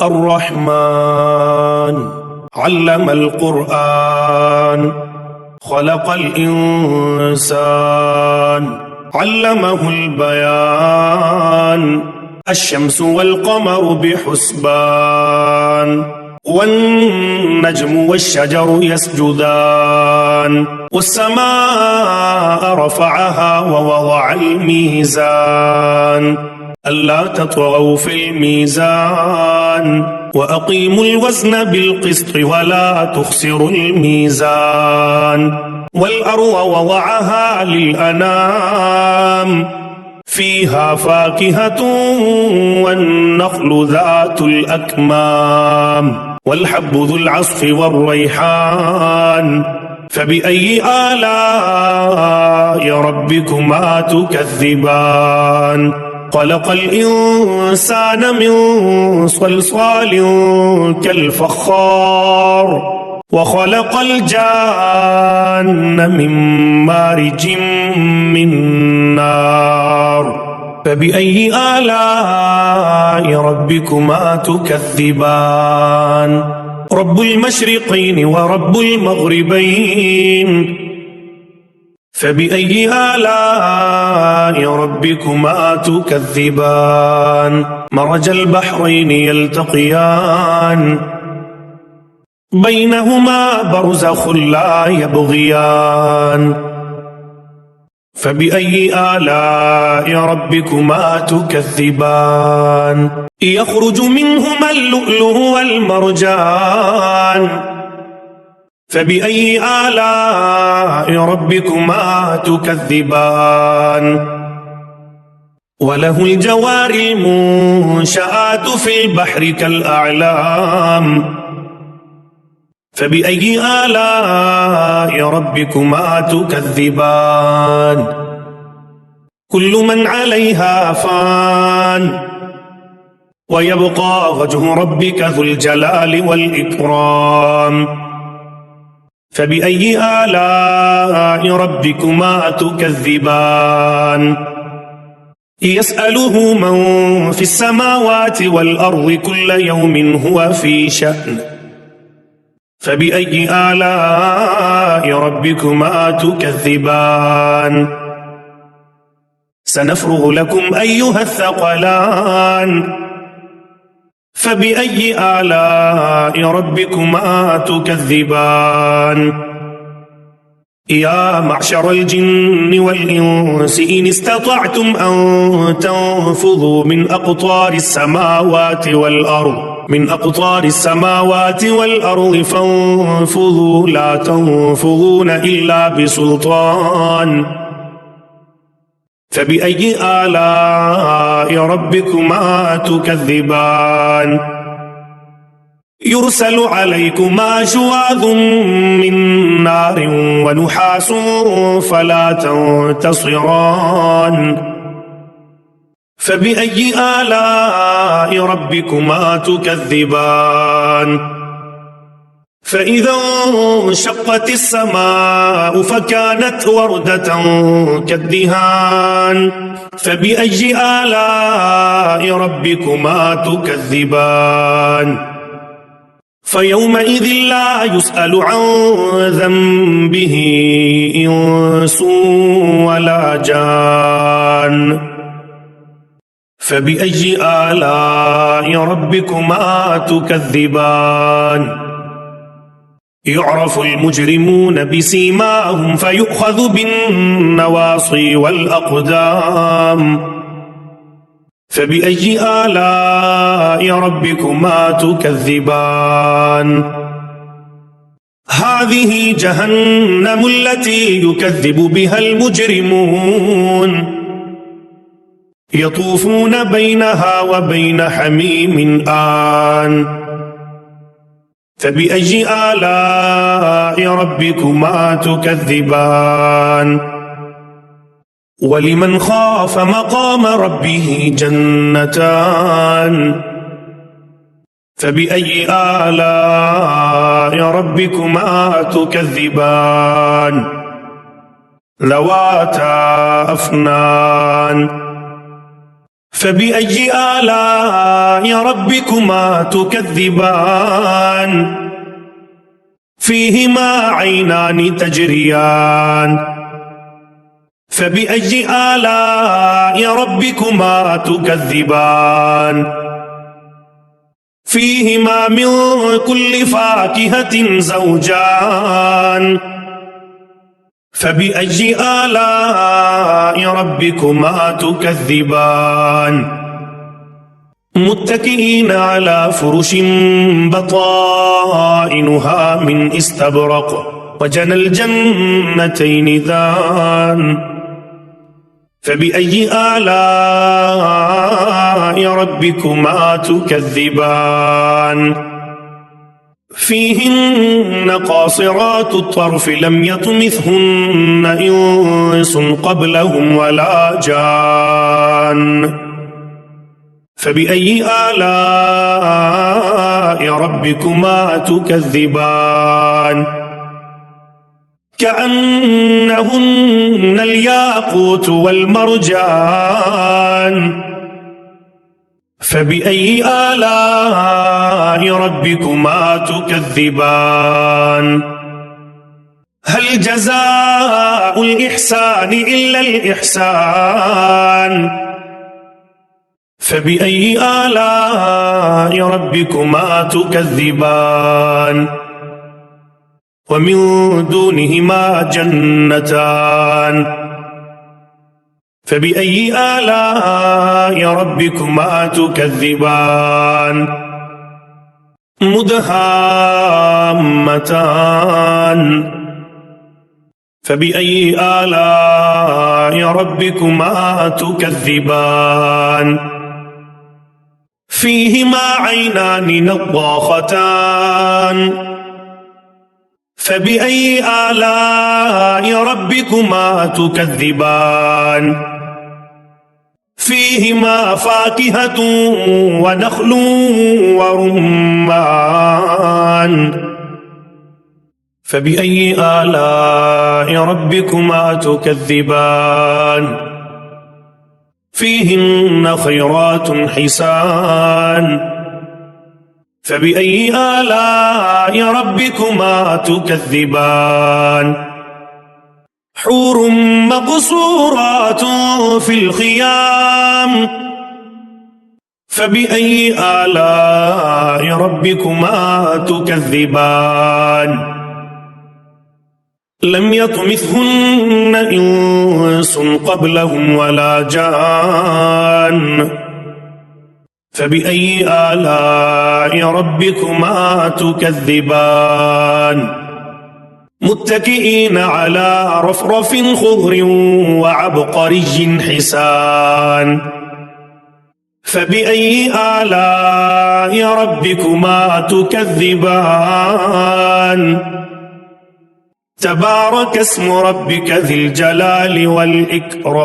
الرحمن علم القرآن خلق الإنسان علمه البيان الشمس والقمر بحسبان والنجم والشجر يسجدان والسماء رفعها ووضع الميزان ألا تطغوا في الميزان وأقيموا الوزن بالقسط ولا تخسروا الميزان والأرض وضعها للأنام فيها فاكهة والنخل ذات الأكمام والحب ذو العصف والريحان فبأي آلاء ربكما تكذبان خلق الإنسان من صلصال كالفخار وخلق الجان من مارج من نار فبأي آلاء ربكما تكذبان رب المشرقين ورب المغربين فبأي آلاء ربكما تكذبان مرج البحرين يلتقيان بينهما برزخ لا يبغيان فبأي آلاء ربكما تكذبان يخرج منهما اللؤلؤ والمرجان فبأي آلاء ربكما تكذبان وله الجوار المنشآت في البحر كالأعلام فبأي آلاء ربكما تكذبان كل من عليها فان ويبقى وجه ربك ذو الجلال والإكرام فبأي آلاء ربكما تكذبان يسأله من في السماوات والأرض كل يوم هو في شأن فبأي آلاء ربكما تكذبان سنفرغ لكم أيها الثقلان فبأي آلاء ربكما تكذبان يا معشر الجن والإنس إن استطعتم أن تنفذوا من أقطار السماوات والأرض فانفذوا لا تنفذون إلا بسلطان فبأي آلاء ربكما تكذبان يرسل عليكما شواظ من نار ونحاس فلا تنتصران فبأي آلاء ربكما تكذبان فإذا انشقت السماء فكانت وردة كالدهان فبأي آلاء ربكما تكذبان فيومئذ لا يسأل عن ذنبه إنس ولا جان فبأي آلاء ربكما تكذبان يعرف المجرمون بسيماهم فيؤخذ بالنواصي والأقدام فبأي آلاء ربكما تكذبان هذه جهنم التي يكذب بها المجرمون يطوفون بينها وبين حميم آن فبأي آلاء ربكما تكذبان ولمن خاف مقام ربه جنتان فبأي آلاء ربكما تكذبان ذواتا أفنان فبأي آلاء ربكما تكذبان فيهما عينان تجريان فبأي آلاء ربكما تكذبان فيهما من كل فاكهة زوجان فبأي آلاء ربكما تكذبان متكئين على فرش بطائنها من استبرق وجنى الجنتين دان فبأي آلاء ربكما تكذبان فيهن قاصرات الطرف لم يطمثهن إنس قبلهم ولا جان فبأي آلاء ربكما تكذبان كأنهن الياقوت والمرجان فبأي آلاء ربكما تكذبان هل جزاء الإحسان إلا الإحسان فبأي آلاء ربكما تكذبان ومن دونهما جنتان فبأي آلاء ربكما تكذبان مدهامتان فبأي آلاء ربكما تكذبان فيهما عينان نضاختان فبأي آلاء ربكما تكذبان فيهما فاكهة ونخل ورمان فبأي آلاء ربكما تكذبان فيهن خيرات حسان فبأي آلاء ربكما تكذبان حور مقصورات في الخيام فبأي آلاء ربكما تكذبان لم يطمثهن إنس قبلهم ولا جان فبأي آلاء ربكما تكذبان متكئين على رفرف خضر وعبقري حسان فبأي آلاء ربكما تكذبان تبارك اسم ربك ذي الجلال والإكرام